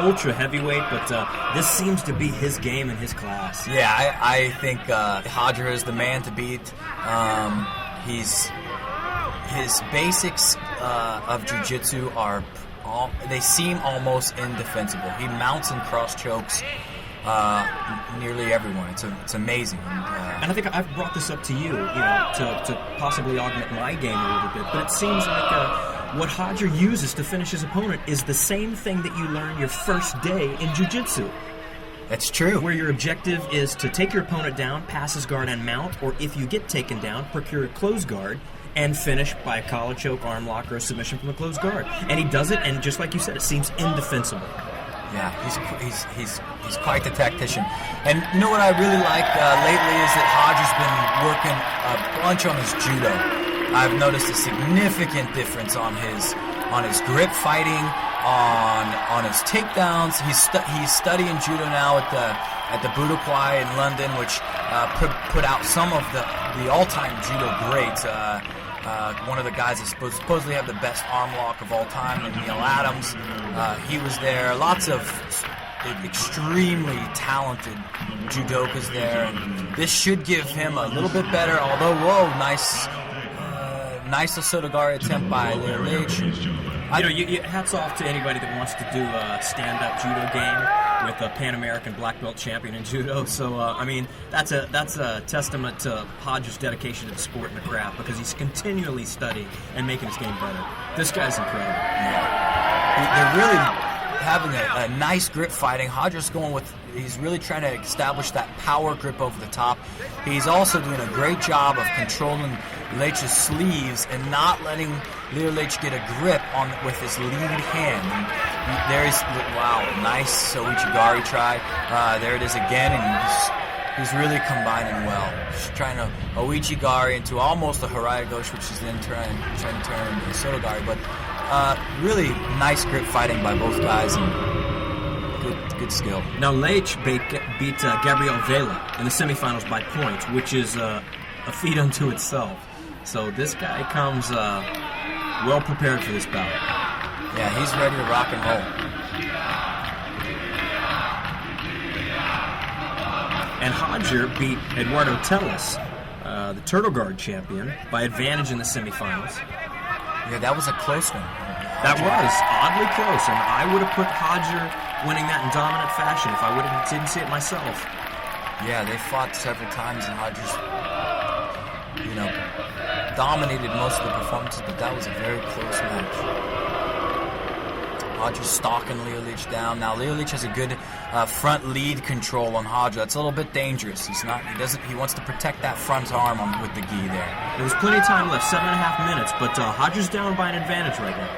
ultra heavyweight, but this seems to be his game and his class. Yeah, I think Roger is the man to beat. His basics of jiu-jitsu they seem almost indefensible. He mounts and cross chokes nearly everyone. It's amazing. And I think I've brought this up to you, to possibly augment my game a little bit. But it seems like what Roger uses to finish his opponent is the same thing that you learn your first day in jiu-jitsu. That's true. Where your objective is to take your opponent down, pass his guard, and mount, or if you get taken down, procure a closed guard and finish by a collar choke, arm lock, or a submission from a closed guard. And he does it, and just like you said, it seems indefensible. Yeah, he's quite the tactician. And you know what I really like lately is that Roger's been working a bunch on his judo. I've noticed a significant difference on his grip fighting, on his takedowns. He's studying judo now at the Budokwai in London, which put out some of the all-time judo greats. One of the guys that supposedly have the best arm lock of all time, Neil Adams. He was there. Lots of extremely talented judokas there, and this should give him a little bit better. Although, nice Osotogari attempt by Leite. Hats off to anybody that wants to do a stand-up judo game with a Pan American black belt champion in judo. So, that's a testament to Roger's dedication to the sport and the craft, because he's continually studying and making his game better. This guy's incredible. Yeah. They're really having a nice grip fighting. He's really trying to establish that power grip over the top. He's also doing a great job of controlling Leite's sleeves and not letting Leite get a grip with his lead hand. And there's nice Soichigari try. There it is again, and he's really combining well. He's trying to Oichigari into almost a Haraya Goshi, which is then trying to turn into a Sotogari. But really nice grip fighting by both guys, and good skill. Now Leite beat Gabriel Vela in the semifinals by points, which is a feat unto itself. So this guy comes well prepared for this bout. Yeah, he's ready to rock and roll. And Roger beat Eduardo Telles, the Turtle Guard champion, by advantage in the semifinals. Yeah, that was a close one. That was oddly close, and I would have put Roger winning that in dominant fashion if I didn't see it myself. Yeah, they fought several times, and Roger's, dominated most of the performances, but that was a very close match. Roger's stalking Leite down. Now Leite has a good front lead control on Roger. That's a little bit dangerous. He wants to protect that front arm with the gi there. There's plenty of time left, 7.5 minutes, but Roger's down by an advantage right now.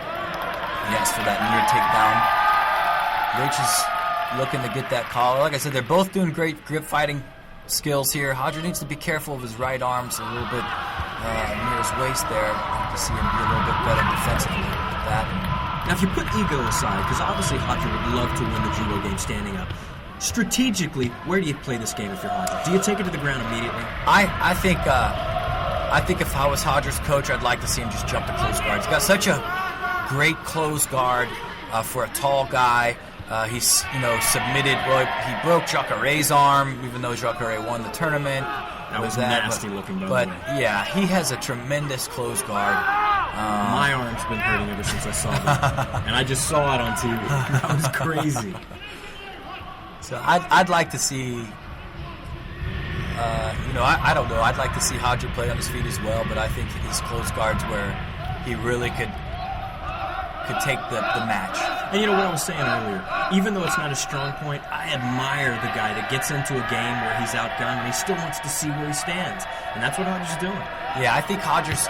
Yes, for that near takedown. Leite is looking to get that collar. Like I said, they're both doing great grip fighting skills here. Roger needs to be careful of his right arms a little bit near his waist there. I'd like to see him be a little bit better defensively with that. Now, if you put ego aside, because obviously Roger would love to win the judo game standing up, strategically, where do you play this game if you're Roger? Do you take it to the ground immediately? I think if I was Roger's coach, I'd like to see him just jump to close guard. He's got such a great close guard for a tall guy. He's submitted. Well, he broke Jacare's arm, even though Jacare won the tournament. That was nasty looking, but yeah, he has a tremendous close guard. My arm's been hurting ever since I saw that, and I just saw it on TV. That was crazy. So I'd like to see. I don't know. I'd like to see Roger play on his feet as well, but I think his close guard's where he really could take the match. And you know what I was saying earlier, even though it's not a strong point, I admire the guy that gets into a game where he's outgunned and he still wants to see where he stands. And that's what Roger's doing. Yeah, I think Roger's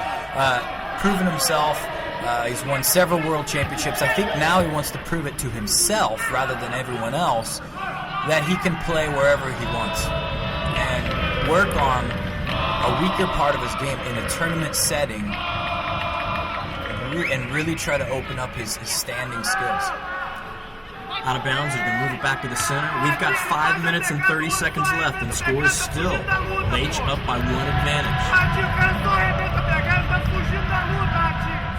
proven himself. He's won several world championships. I think now he wants to prove it to himself rather than everyone else that he can play wherever he wants and work on a weaker part of his game in a tournament setting and really try to open up his standing skills. Out of bounds, he's going to move it back to the center. We've got 5 minutes and 30 seconds left, and the score is still Leite up by one advantage.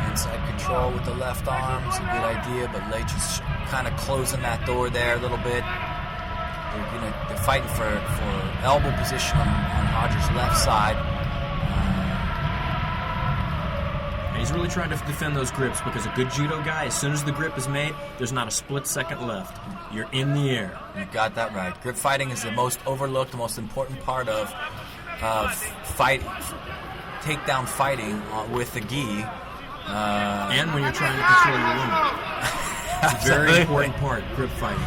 Inside control with the left arm is a good idea, but Leite is kind of closing that door there a little bit. They're fighting for elbow position on Hodger's left side. And he's really trying to defend those grips because a good judo guy, as soon as the grip is made, there's not a split second left. You're in the air. You got that right. Grip fighting is the most overlooked, the most important part of takedown fighting with the gi. And when you're trying to control your limit. It's a very important part, grip fighting.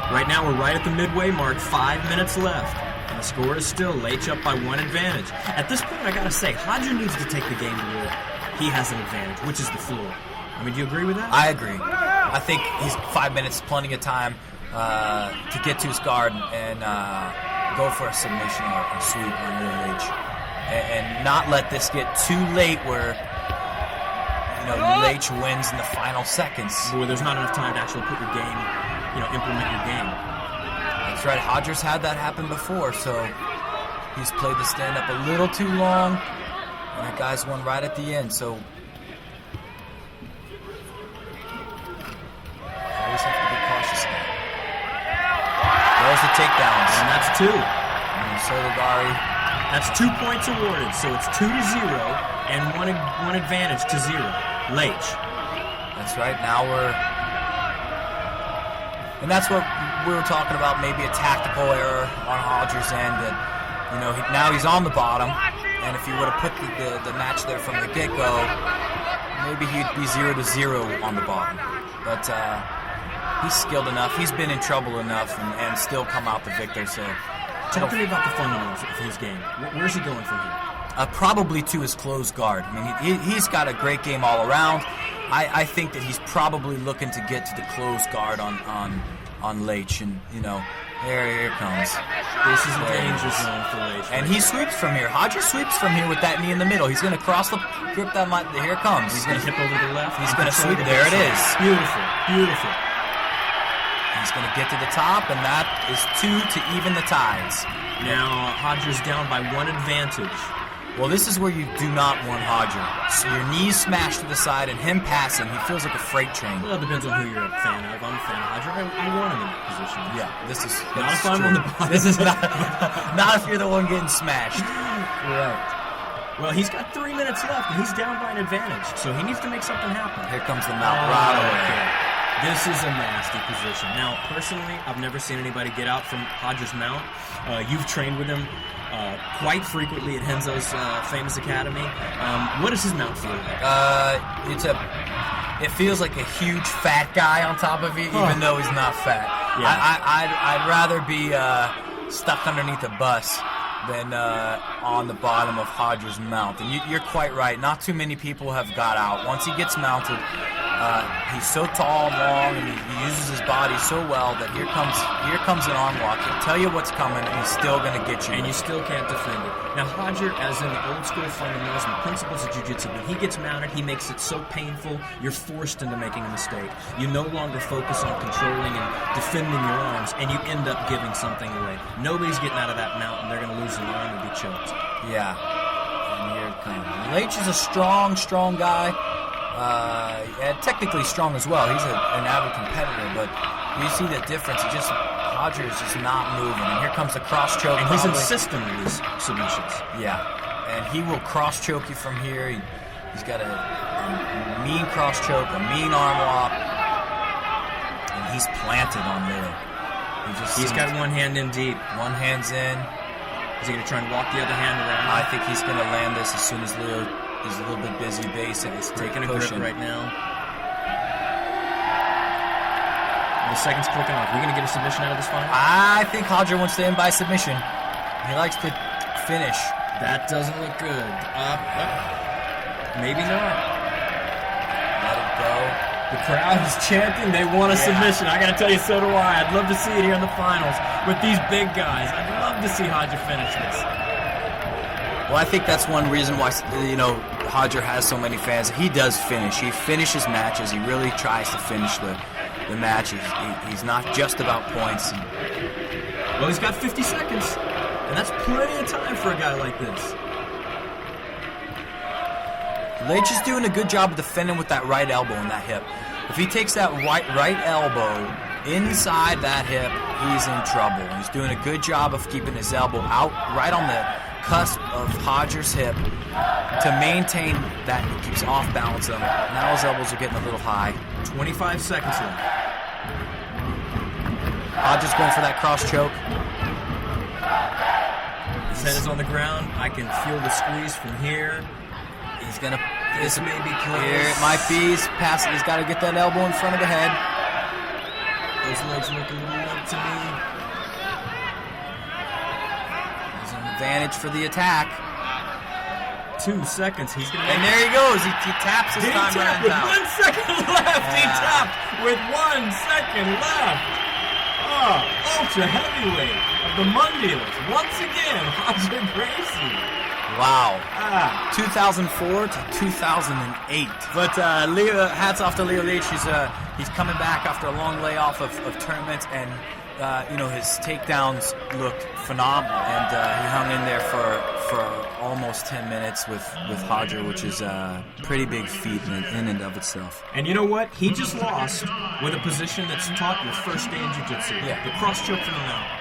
Right now we're right at the midway mark, 5 minutes left. And the score is still Leite up by 1 advantage. At this point, I gotta say, Hodger needs to take the game to where he has an advantage, which is the floor. I mean, do you agree with that? I agree. I think he's 5 minutes, plenty of time to get to his guard and go for a submission or a sweep on Leite. And not let this get too late where Leite wins in the final seconds. Where there's not enough time to actually put your game, implement your game. That's right. Hodger's had that happen before, so he's played the stand-up a little too long, and that guy's won right at the end, so always have to be cautious now. There's the takedowns. And that's 2. Sotogari. That's 2 points awarded, so it's 2-0 and one advantage to 0. Leite. That's right. Now and that's what we were talking about, maybe a tactical error on Hodger's end. That now he's on the bottom, and if he would have put the match there from the get-go, maybe he'd be 0-0 on the bottom. But he's skilled enough. He's been in trouble enough, and still come out the victor. So, talk to me about the fundamentals of his game. Where's he going from here? Probably to his closed guard. I mean, he's got a great game all around. I think that he's probably looking to get to the closed guard on Leite, and here comes. This is a danger zone for Leite. And he sweeps from here. Hodger sweeps from here with that knee in the middle. He's going to cross the grip that line. Here it comes. He's going to hip over the left. He's going to sweep. There it is. Beautiful, beautiful. He's going to get to the top, and that is 2 to even the tides. Now Hodger's down by 1 advantage. Well, this is where you do not want Hodger. So your knees smashed to the side and him passing, he feels like a freight train. Well, it depends on who you're a fan of. I'm a fan of Hodger. I want him in that position. Yeah, this is not if I'm on the bottom. This is not if you're the one getting smashed. Right. Well, he's got 3 minutes left, and he's down by an advantage, so he needs to make something happen. Here comes the mount right away. Okay. This is a nasty position. Now, personally, I've never seen anybody get out from Hodger's mount. You've trained with him quite frequently at Renzo's famous academy. What does his mount feel like? It feels like a huge fat guy on top of you, even though he's not fat. Yeah. I'd rather be stuck underneath a bus than on the bottom of Hodger's mount. And you're quite right. Not too many people have got out. Once he gets mounted, he's so tall and long, and he uses his body so well that here comes an arm lock. He'll tell you what's coming, and he's still going to get you. And you still can't defend it. Now, Hodger, as in the old school fundamentals and the principles of Jiu-Jitsu, when he gets mounted, he makes it so painful, you're forced into making a mistake. You no longer focus on controlling and defending your arms, and you end up giving something away. Nobody's getting out of that mount, and they're going to lose an arm and be choked. Yeah. And here it comes. Leite is a strong guy. And technically strong as well. He's an avid competitor, but you see the difference. Hodger is just not moving. And here comes the cross choke. And he's insistent in these submissions. Yeah, and he will cross choke you from here. He's got a mean cross choke, a mean arm lock, and he's planted on there. He's got one hand in deep. One hand's in. Is he going to try and walk the other hand around? I think he's going to land this as soon as Leo. He's a little bit busy base and he's taking a grip right now. The second's clicking off. Are we going to get a submission out of this fight? I think Hodger wants to end by submission. He likes to finish. That doesn't look good. Maybe not. Let it go. The crowd is chanting. They want a submission. I got to tell you, so do I. I'd love to see it here in the finals with these big guys. I'd love to see Hodger finish this. Well, I think that's one reason why, Hodger has so many fans. He does finish. He finishes matches. He really tries to finish the match. He's not just about points. Well, he's got 50 seconds, and that's plenty of time for a guy like this. Leite is doing a good job of defending with that right elbow and that hip. If he takes that right elbow inside that hip, he's in trouble. He's doing a good job of keeping his elbow out right on the cusp of Hodger's hip to maintain that he keeps off balance him. Now his elbows are getting a little high. 25 seconds left. Hodger's going for that cross choke. His head is on the ground. I can feel the squeeze from here. He's gonna. This may be close. Here it might be. He's passing. He's got to get that elbow in front of the head. Those legs look a little limp to me. He's an advantage for the attack. 2 seconds. He's gonna. And there he goes. He taps his Did he time tap runs with out. 1 second left? He tapped with 1 second left. Oh, ultra heavyweight of the Mundials. Once again, Roger Gracie. Wow. 2004 to 2008. But Leo, hats off to Leo Leite. He's coming back after a long layoff of tournaments, and his takedowns looked phenomenal, and he hung in there for almost 10 minutes with Hodger, which is a pretty big feat in and of itself. And you know what? He just lost with a position that's taught your first day in Jiu-Jitsu. Yeah. The cross choke from the mount.